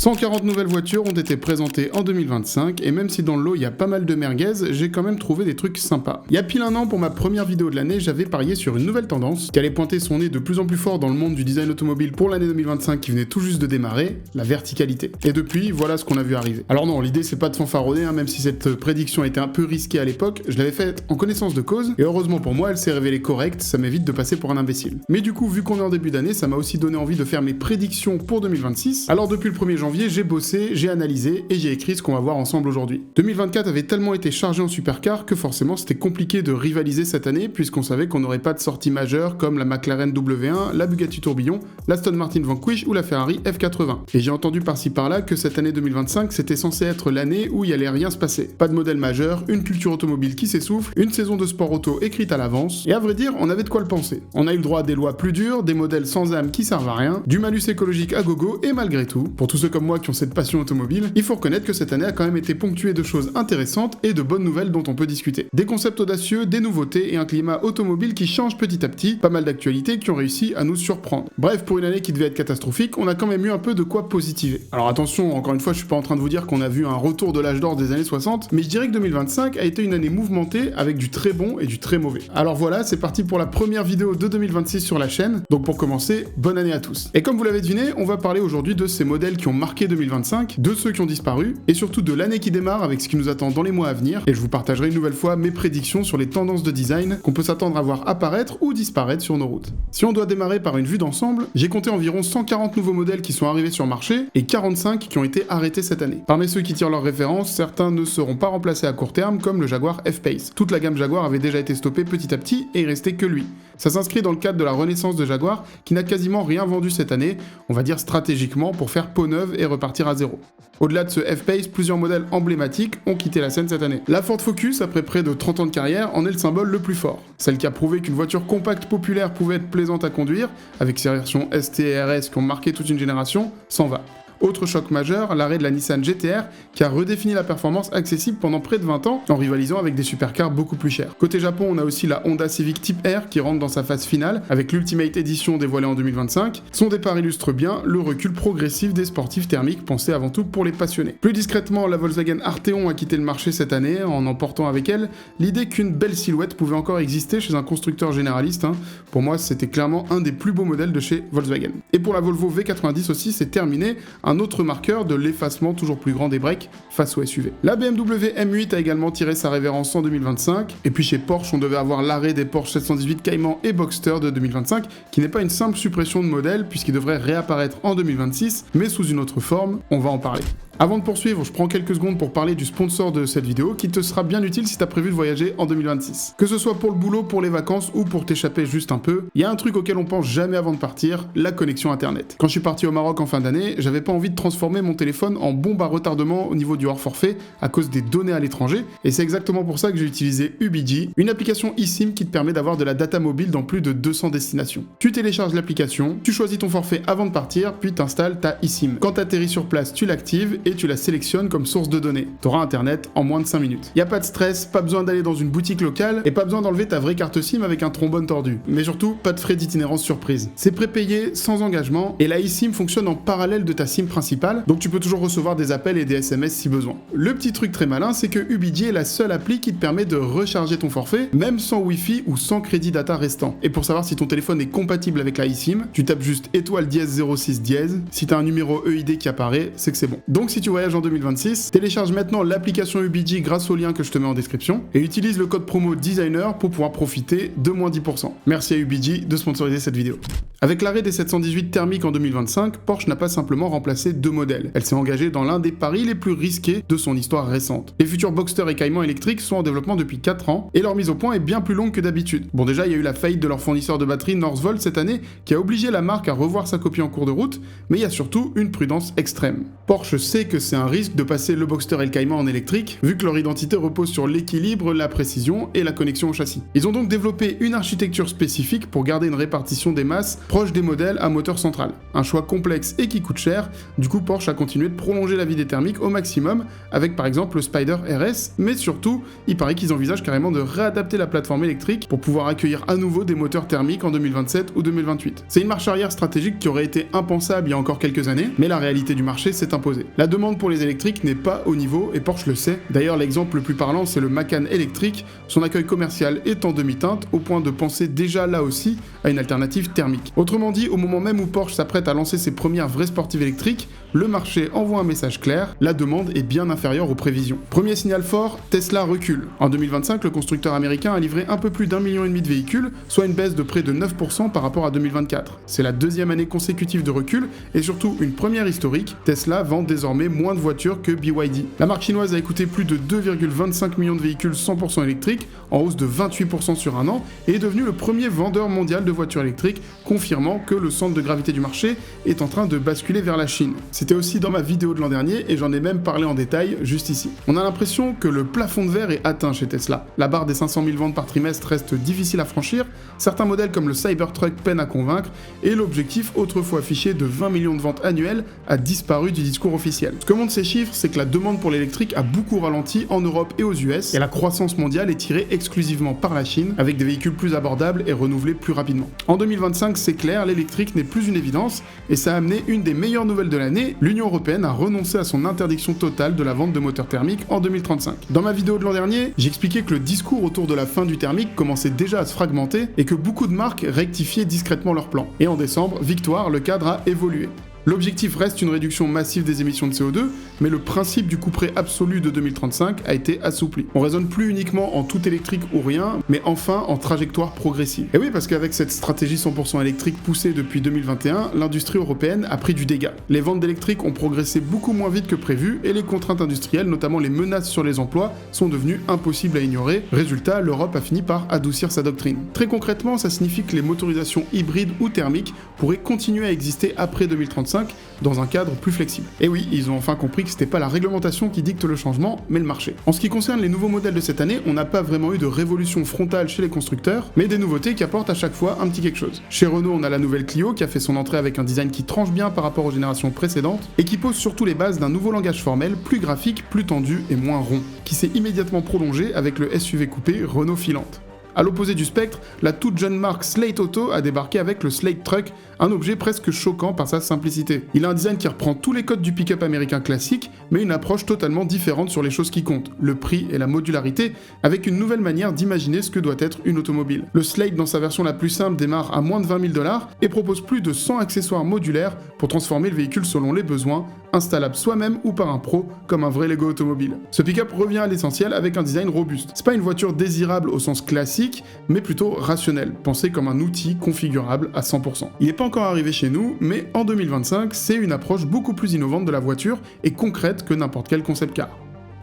140 nouvelles voitures ont été présentées en 2025 et même si dans le lot il y a pas mal de merguez, j'ai quand même trouvé des trucs sympas. Il y a pile un an pour ma première vidéo de l'année, j'avais parié sur une nouvelle tendance qui allait pointer son nez de plus en plus fort dans le monde du design automobile pour l'année 2025 qui venait tout juste de démarrer, la verticalité. Et depuis, voilà ce qu'on a vu arriver. Alors non, l'idée c'est pas de fanfaronner, même si cette prédiction était un peu risquée à l'époque, je l'avais faite en connaissance de cause et heureusement pour moi elle s'est révélée correcte, ça m'évite de passer pour un imbécile. Mais du coup, vu qu'on est en début d'année, ça m'a aussi donné envie de faire mes prédictions pour 2026. Alors depuis le 1er janvier, j'ai bossé, j'ai analysé et j'ai écrit ce qu'on va voir ensemble aujourd'hui. 2024 avait tellement été chargé en supercar que forcément c'était compliqué de rivaliser cette année puisqu'on savait qu'on n'aurait pas de sorties majeures comme la McLaren W1, la Bugatti Tourbillon, l'Aston Martin Vanquish ou la Ferrari F80. Et j'ai entendu par-ci par-là que cette année 2025 c'était censé être l'année où il allait rien se passer. Pas de modèle majeur, une culture automobile qui s'essouffle, une saison de sport auto écrite à l'avance, et à vrai dire on avait de quoi le penser. On a eu le droit à des lois plus dures, des modèles sans âme qui servent à rien, du malus écologique à gogo et malgré tout, pour tous ceux comme moi qui ont cette passion automobile, il faut reconnaître que cette année a quand même été ponctuée de choses intéressantes et de bonnes nouvelles dont on peut discuter. Des concepts audacieux, des nouveautés et un climat automobile qui change petit à petit, pas mal d'actualités qui ont réussi à nous surprendre. Bref, pour une année qui devait être catastrophique, on a quand même eu un peu de quoi positiver. Alors attention, encore une fois, je suis pas en train de vous dire qu'on a vu un retour de l'âge d'or des années 60, mais je dirais que 2025 a été une année mouvementée avec du très bon et du très mauvais. Alors voilà, c'est parti pour la première vidéo de 2026 sur la chaîne, donc pour commencer, bonne année à tous. Et comme vous l'avez deviné, on va parler aujourd'hui de ces modèles qui ont marqué 2025, de ceux qui ont disparu, et surtout de l'année qui démarre avec ce qui nous attend dans les mois à venir, et je vous partagerai une nouvelle fois mes prédictions sur les tendances de design qu'on peut s'attendre à voir apparaître ou disparaître sur nos routes. Si on doit démarrer par une vue d'ensemble, j'ai compté environ 140 nouveaux modèles qui sont arrivés sur le marché, et 45 qui ont été arrêtés cette année. Parmi ceux qui tirent leur référence, certains ne seront pas remplacés à court terme, comme le Jaguar F-Pace. Toute la gamme Jaguar avait déjà été stoppée petit à petit, et il restait que lui. Ça s'inscrit dans le cadre de la renaissance de Jaguar, qui n'a quasiment rien vendu cette année, on va dire stratégiquement, pour faire peau neuve et repartir à zéro. Au-delà de ce F-Pace, plusieurs modèles emblématiques ont quitté la scène cette année. La Ford Focus, après près de 30 ans de carrière, en est le symbole le plus fort. Celle qui a prouvé qu'une voiture compacte populaire pouvait être plaisante à conduire, avec ses versions ST et RS qui ont marqué toute une génération, s'en va. Autre choc majeur, l'arrêt de la Nissan GT-R qui a redéfini la performance accessible pendant près de 20 ans en rivalisant avec des supercars beaucoup plus chers. Côté Japon, on a aussi la Honda Civic Type R qui rentre dans sa phase finale avec l'Ultimate Edition dévoilée en 2025. Son départ illustre bien le recul progressif des sportifs thermiques pensés avant tout pour les passionnés. Plus discrètement, la Volkswagen Arteon a quitté le marché cette année en emportant avec elle l'idée qu'une belle silhouette pouvait encore exister chez un constructeur généraliste. Pour moi, c'était clairement un des plus beaux modèles de chez Volkswagen. Et pour la Volvo V90 aussi, c'est terminé. Un autre marqueur de l'effacement toujours plus grand des breaks face au SUV. La BMW M8 a également tiré sa révérence en 2025, et puis chez Porsche on devait avoir l'arrêt des Porsche 718 Cayman et Boxster de 2025, qui n'est pas une simple suppression de modèle puisqu'il devrait réapparaître en 2026, mais sous une autre forme, on va en parler. Avant de poursuivre, je prends quelques secondes pour parler du sponsor de cette vidéo qui te sera bien utile si t'as prévu de voyager en 2026. Que ce soit pour le boulot, pour les vacances ou pour t'échapper juste un peu, il y a un truc auquel on pense jamais avant de partir, la connexion internet. Quand je suis parti au Maroc en fin d'année, j'avais pas envie de transformer mon téléphone en bombe à retardement au niveau du hors forfait à cause des données à l'étranger, et c'est exactement pour ça que j'ai utilisé UBG, une application eSIM qui te permet d'avoir de la data mobile dans plus de 200 destinations. Tu télécharges l'application, tu choisis ton forfait avant de partir, puis t'installes ta eSIM. Quand t'atterris sur place, tu l'actives et tu la sélectionnes comme source de données. T'auras internet en moins de 5 minutes. Y a pas de stress, pas besoin d'aller dans une boutique locale et pas besoin d'enlever ta vraie carte SIM avec un trombone tordu. Mais surtout, pas de frais d'itinérance surprise. C'est prépayé, sans engagement, et la eSIM fonctionne en parallèle de ta SIM principale, donc tu peux toujours recevoir des appels et des SMS si besoin. Le petit truc très malin, c'est que UBG est la seule appli qui te permet de recharger ton forfait, même sans Wi-Fi ou sans crédit data restant. Et pour savoir si ton téléphone est compatible avec la eSIM, tu tapes juste étoile dièse 06 dièse. Si t'as un numéro EID qui apparaît, c'est que c'est bon. Donc si tu voyages en 2026, télécharge maintenant l'application UBG grâce au lien que je te mets en description et utilise le code promo designer pour pouvoir profiter de moins 10%. Merci à UBG de sponsoriser cette vidéo. Avec l'arrêt des 718 thermiques en 2025, Porsche n'a pas simplement remplacé deux modèles. Elle s'est engagée dans l'un des paris les plus risqués de son histoire récente. Les futurs Boxster et Cayman électriques sont en développement depuis 4 ans et leur mise au point est bien plus longue que d'habitude. Bon, déjà, il y a eu la faillite de leur fournisseur de batterie Northvolt cette année qui a obligé la marque à revoir sa copie en cours de route, mais il y a surtout une prudence extrême. Porsche sait que c'est un risque de passer le Boxster et le Cayman en électrique, vu que leur identité repose sur l'équilibre, la précision et la connexion au châssis. Ils ont donc développé une architecture spécifique pour garder une répartition des masses proche des modèles à moteur central. Un choix complexe et qui coûte cher, du coup Porsche a continué de prolonger la vie des thermiques au maximum, avec par exemple le Spider RS, mais surtout, il paraît qu'ils envisagent carrément de réadapter la plateforme électrique pour pouvoir accueillir à nouveau des moteurs thermiques en 2027 ou 2028. C'est une marche arrière stratégique qui aurait été impensable il y a encore quelques années, mais la réalité du marché s'est imposée. La demande pour les électriques n'est pas au niveau et Porsche le sait. D'ailleurs, l'exemple le plus parlant, c'est le Macan électrique. Son accueil commercial est en demi-teinte, au point de penser déjà là aussi à une alternative thermique. Autrement dit, au moment même où Porsche s'apprête à lancer ses premières vraies sportives électriques, le marché envoie un message clair, la demande est bien inférieure aux prévisions. Premier signal fort, Tesla recule. En 2025, le constructeur américain a livré un peu plus d'1,5 million de véhicules, soit une baisse de près de 9% par rapport à 2024. C'est la deuxième année consécutive de recul, et surtout une première historique, Tesla vend désormais moins de voitures que BYD. La marque chinoise a écouté plus de 2,25 millions de véhicules 100% électriques, en hausse de 28% sur un an, et est devenu le premier vendeur mondial de voitures électriques, confirmant que le centre de gravité du marché est en train de basculer vers la Chine. C'était aussi dans ma vidéo de l'an dernier, et j'en ai même parlé en détail juste ici. On a l'impression que le plafond de verre est atteint chez Tesla. La barre des 500 000 ventes par trimestre reste difficile à franchir, certains modèles comme le Cybertruck peinent à convaincre, et l'objectif autrefois affiché de 20 millions de ventes annuelles a disparu du discours officiel. Ce que montrent ces chiffres, c'est que la demande pour l'électrique a beaucoup ralenti en Europe et aux US, et la croissance mondiale est tirée exclusivement par la Chine, avec des véhicules plus abordables et renouvelés plus rapidement. En 2025, c'est clair, l'électrique n'est plus une évidence, et ça a amené une des meilleures nouvelles de l'année, l'Union européenne a renoncé à son interdiction totale de la vente de moteurs thermiques en 2035. Dans ma vidéo de l'an dernier, j'expliquais que le discours autour de la fin du thermique commençait déjà à se fragmenter et que beaucoup de marques rectifiaient discrètement leurs plans. Et en décembre, victoire, le cadre a évolué. L'objectif reste une réduction massive des émissions de CO2, mais le principe du couperet absolu de 2035 a été assoupli. On raisonne plus uniquement en tout électrique ou rien, mais enfin en trajectoire progressive. Et oui, parce qu'avec cette stratégie 100% électrique poussée depuis 2021, l'industrie européenne a pris du dégât. Les ventes d'électrique ont progressé beaucoup moins vite que prévu, et les contraintes industrielles, notamment les menaces sur les emplois, sont devenues impossibles à ignorer. Résultat, l'Europe a fini par adoucir sa doctrine. Très concrètement, ça signifie que les motorisations hybrides ou thermiques pourraient continuer à exister après 2035, dans un cadre plus flexible. Et oui, ils ont enfin compris que c'était pas la réglementation qui dicte le changement, mais le marché. En ce qui concerne les nouveaux modèles de cette année, on n'a pas vraiment eu de révolution frontale chez les constructeurs, mais des nouveautés qui apportent à chaque fois un petit quelque chose. Chez Renault, on a la nouvelle Clio qui a fait son entrée avec un design qui tranche bien par rapport aux générations précédentes, et qui pose surtout les bases d'un nouveau langage formel, plus graphique, plus tendu et moins rond, qui s'est immédiatement prolongé avec le SUV coupé Renault Filante. A l'opposé du spectre, la toute jeune marque Slate Auto a débarqué avec le Slate Truck, un objet presque choquant par sa simplicité. Il a un design qui reprend tous les codes du pick-up américain classique, mais une approche totalement différente sur les choses qui comptent, le prix et la modularité, avec une nouvelle manière d'imaginer ce que doit être une automobile. Le Slate, dans sa version la plus simple, démarre à moins de 20 000 $ et propose plus de 100 accessoires modulaires pour transformer le véhicule selon les besoins, installable soi-même ou par un pro, comme un vrai Lego automobile. Ce pick-up revient à l'essentiel avec un design robuste. C'est pas une voiture désirable au sens classique, mais plutôt rationnel, pensé comme un outil configurable à 100%. Il n'est pas encore arrivé chez nous, mais en 2025, c'est une approche beaucoup plus innovante de la voiture et concrète que n'importe quel concept car.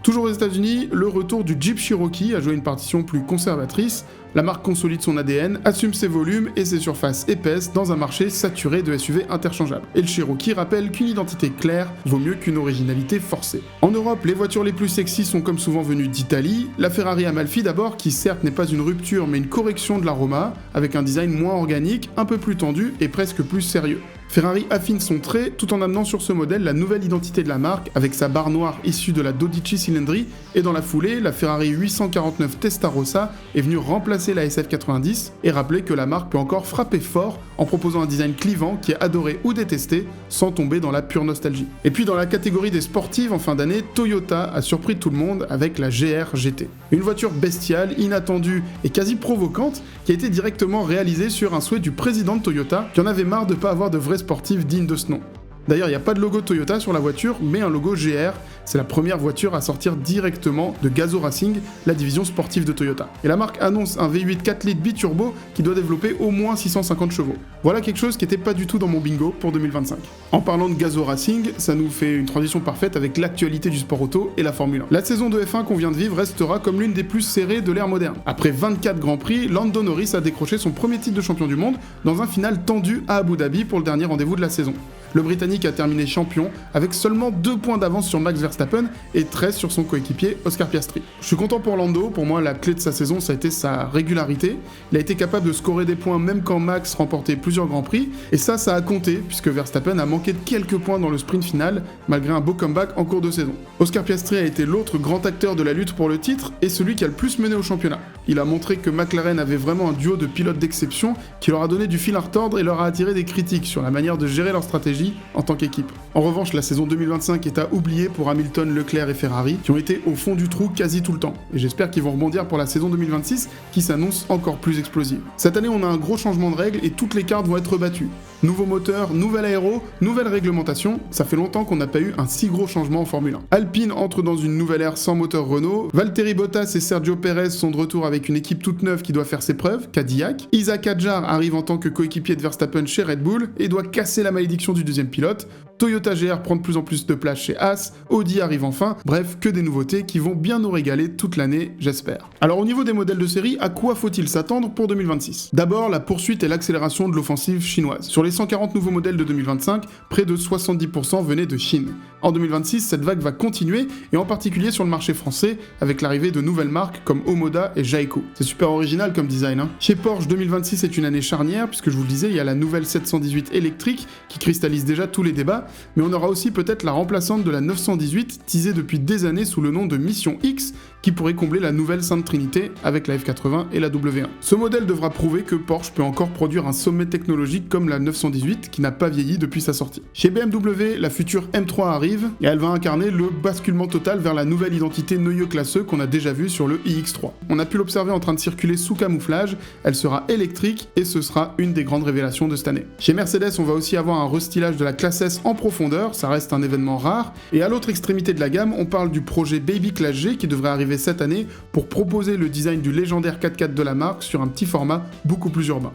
Toujours aux États-Unis, le retour du Jeep Cherokee a joué une partition plus conservatrice. La marque consolide son ADN, assume ses volumes et ses surfaces épaisses dans un marché saturé de SUV interchangeables. Et le Cherokee rappelle qu'une identité claire vaut mieux qu'une originalité forcée. En Europe, les voitures les plus sexy sont comme souvent venues d'Italie. La Ferrari Amalfi d'abord, qui certes n'est pas une rupture mais une correction de l'aroma, avec un design moins organique, un peu plus tendu et presque plus sérieux. Ferrari affine son trait tout en amenant sur ce modèle la nouvelle identité de la marque avec sa barre noire issue de la 12 cylindrée, et dans la foulée, la Ferrari 849 Testarossa est venue remplacer la SF90 et rappeler que la marque peut encore frapper fort en proposant un design clivant qui est adoré ou détesté sans tomber dans la pure nostalgie. Et puis dans la catégorie des sportives en fin d'année, Toyota a surpris tout le monde avec la GR GT. Une voiture bestiale, inattendue et quasi provocante qui a été directement réalisée sur un souhait du président de Toyota qui en avait marre de ne pas avoir de vrais sportifs dignes de ce nom. D'ailleurs, il n'y a pas de logo Toyota sur la voiture, mais un logo GR. C'est la première voiture à sortir directement de Gazoo Racing, la division sportive de Toyota. Et la marque annonce un V8 4 litres biturbo qui doit développer au moins 650 chevaux. Voilà quelque chose qui n'était pas du tout dans mon bingo pour 2025. En parlant de Gazoo Racing, ça nous fait une transition parfaite avec l'actualité du sport auto et la Formule 1. La saison de F1 qu'on vient de vivre restera comme l'une des plus serrées de l'ère moderne. Après 24 Grands Prix, Lando Norris a décroché son premier titre de champion du monde dans un final tendu à Abu Dhabi pour le dernier rendez-vous de la saison. Le Britannique a terminé champion avec seulement 2 points d'avance sur Max Verstappen et 13 sur son coéquipier Oscar Piastri. Je suis content pour Lando, pour moi la clé de sa saison ça a été sa régularité. Il a été capable de scorer des points même quand Max remportait plusieurs grands prix, et ça a compté puisque Verstappen a manqué de quelques points dans le sprint final malgré un beau comeback en cours de saison. Oscar Piastri a été l'autre grand acteur de la lutte pour le titre et celui qui a le plus mené au championnat. Il a montré que McLaren avait vraiment un duo de pilotes d'exception qui leur a donné du fil à retordre et leur a attiré des critiques sur la manière de gérer leur stratégie en tant qu'équipe. En revanche, la saison 2025 est à oublier pour Hamilton, Leclerc et Ferrari qui ont été au fond du trou quasi tout le temps. Et j'espère qu'ils vont rebondir pour la saison 2026 qui s'annonce encore plus explosive. Cette année, on a un gros changement de règles et toutes les cartes vont être rebattues. Nouveau moteur, nouvel aéro, nouvelle réglementation, ça fait longtemps qu'on n'a pas eu un si gros changement en Formule 1. Alpine entre dans une nouvelle ère sans moteur Renault, Valtteri Bottas et Sergio Perez sont de retour avec une équipe toute neuve qui doit faire ses preuves, Cadillac. Isaac Hadjar arrive en tant que coéquipier de Verstappen chez Red Bull et doit casser la malédiction du deuxième pilote. Toyota GR prend de plus en plus de place chez Haas, Audi arrive enfin, bref, que des nouveautés qui vont bien nous régaler toute l'année, j'espère. Alors au niveau des modèles de série, à quoi faut-il s'attendre pour 2026 ? D'abord, la poursuite et l'accélération de l'offensive chinoise. Sur les 140 nouveaux modèles de 2025, près de 70% venaient de Chine. En 2026, cette vague va continuer, et en particulier sur le marché français, avec l'arrivée de nouvelles marques comme Omoda et Jayco. C'est super original comme design, hein. Chez Porsche, 2026 est une année charnière, puisque je vous le disais, il y a la nouvelle 718 électrique, qui cristallise déjà tous les débats, mais on aura aussi peut-être la remplaçante de la 918, teasée depuis des années sous le nom de Mission X, qui pourrait combler la nouvelle Sainte Trinité avec la F80 et la W1. Ce modèle devra prouver que Porsche peut encore produire un sommet technologique comme la 918, qui n'a pas vieilli depuis sa sortie. Chez BMW, la future M3 arrive, et elle va incarner le basculement total vers la nouvelle identité Neue Klasse qu'on a déjà vu sur le iX3. On a pu l'observer en train de circuler sous camouflage, elle sera électrique, et ce sera une des grandes révélations de cette année. Chez Mercedes, on va aussi avoir un restylage de la classe S en profondeur, ça reste un événement rare, et à l'autre extrémité de la gamme, on parle du projet Baby Classe G qui devrait arriver cette année pour proposer le design du légendaire 4x4 de la marque sur un petit format beaucoup plus urbain.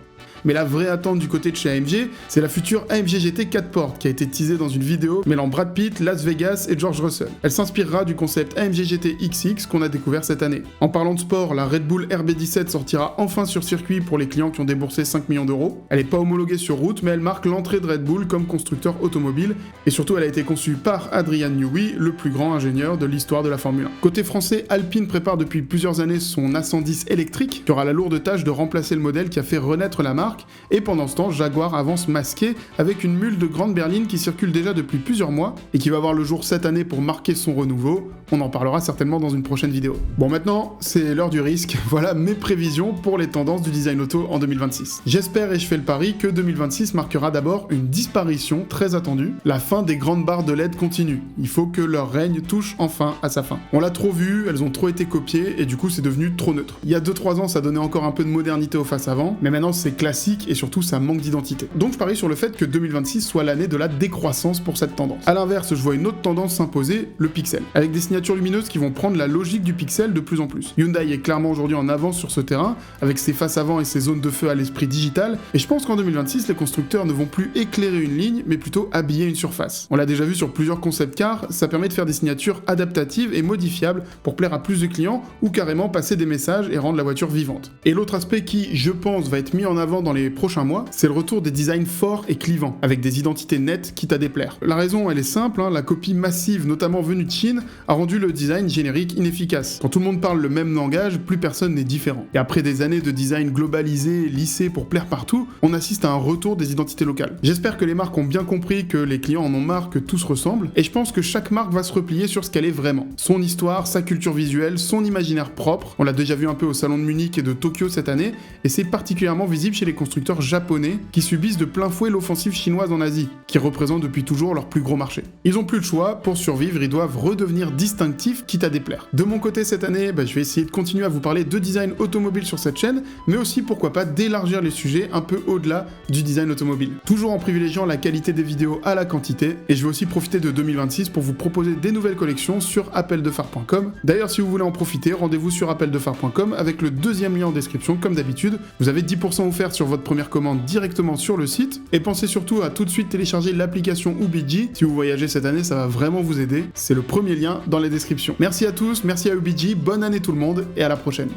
Mais la vraie attente du côté de chez AMG, c'est la future AMG GT 4 portes qui a été teasée dans une vidéo mêlant Brad Pitt, Las Vegas et George Russell. Elle s'inspirera du concept AMG GT XX qu'on a découvert cette année. En parlant de sport, la Red Bull RB17 sortira enfin sur circuit pour les clients qui ont déboursé 5 millions d'euros. Elle n'est pas homologuée sur route, mais elle marque l'entrée de Red Bull comme constructeur automobile, et surtout elle a été conçue par Adrian Newey, le plus grand ingénieur de l'histoire de la Formule 1. Côté français, Alpine prépare depuis plusieurs années son A110 électrique, qui aura la lourde tâche de remplacer le modèle qui a fait renaître la marque, et pendant ce temps, Jaguar avance masqué avec une mule de grande berline qui circule déjà depuis plusieurs mois et qui va voir le jour cette année pour marquer son renouveau. On en parlera certainement dans une prochaine vidéo. Bon, maintenant, c'est l'heure du risque. Voilà mes prévisions pour les tendances du design auto en 2026. J'espère et je fais le pari que 2026 marquera d'abord une disparition très attendue, la fin des grandes barres de LED continues. Il faut que leur règne touche enfin à sa fin. On l'a trop vu, elles ont trop été copiées et du coup c'est devenu trop neutre. Il y a 2-3 ans ça donnait encore un peu de modernité aux faces avant, mais maintenant c'est classique et surtout ça manque d'identité. Donc je parie sur le fait que 2026 soit l'année de la décroissance pour cette tendance. A l'inverse, je vois une autre tendance s'imposer, le pixel, avec des signatures lumineuses qui vont prendre la logique du pixel de plus en plus. Hyundai est clairement aujourd'hui en avance sur ce terrain, avec ses faces avant et ses zones de feu à l'esprit digital, et je pense qu'en 2026 les constructeurs ne vont plus éclairer une ligne, mais plutôt habiller une surface. On l'a déjà vu sur plusieurs concept cars, ça permet de faire des signatures adaptatives et modifiables pour plaire à plus de clients, ou carrément passer des messages et rendre la voiture vivante. Et l'autre aspect qui, je pense, va être mis en avant dans les prochains mois, c'est le retour des designs forts et clivants, avec des identités nettes quitte à déplaire. La raison, elle est simple, la copie massive, notamment venue de Chine, a rendu le design générique inefficace. Quand tout le monde parle le même langage, plus personne n'est différent. Et après des années de design globalisé, lissé pour plaire partout, on assiste à un retour des identités locales. J'espère que les marques ont bien compris que les clients en ont marre que tout se ressemble, et je pense que chaque marque va se replier sur ce qu'elle est vraiment. Son histoire, sa culture visuelle, son imaginaire propre. On l'a déjà vu un peu au salon de Munich et de Tokyo cette année, et c'est particulièrement visible chez les constructeurs japonais qui subissent de plein fouet l'offensive chinoise en Asie, qui représente depuis toujours leur plus gros marché. Ils ont plus le choix, pour survivre, ils doivent redevenir distinctifs quitte à déplaire. De mon côté cette année, je vais essayer de continuer à vous parler de design automobile sur cette chaîne, mais aussi pourquoi pas d'élargir les sujets un peu au-delà du design automobile. Toujours en privilégiant la qualité des vidéos à la quantité, et je vais aussi profiter de 2026 pour vous proposer des nouvelles collections sur appeldefar.com. D'ailleurs, si vous voulez en profiter, rendez-vous sur appeldefar.com avec le deuxième lien en description comme d'habitude. Vous avez 10% offert sur votre première commande directement sur le site, et pensez surtout à tout de suite télécharger l'application UBG. Si vous voyagez cette année, ça va vraiment vous aider. C'est le premier lien dans les descriptions. Merci à tous, merci à UBG, bonne année tout le monde, et à la prochaine.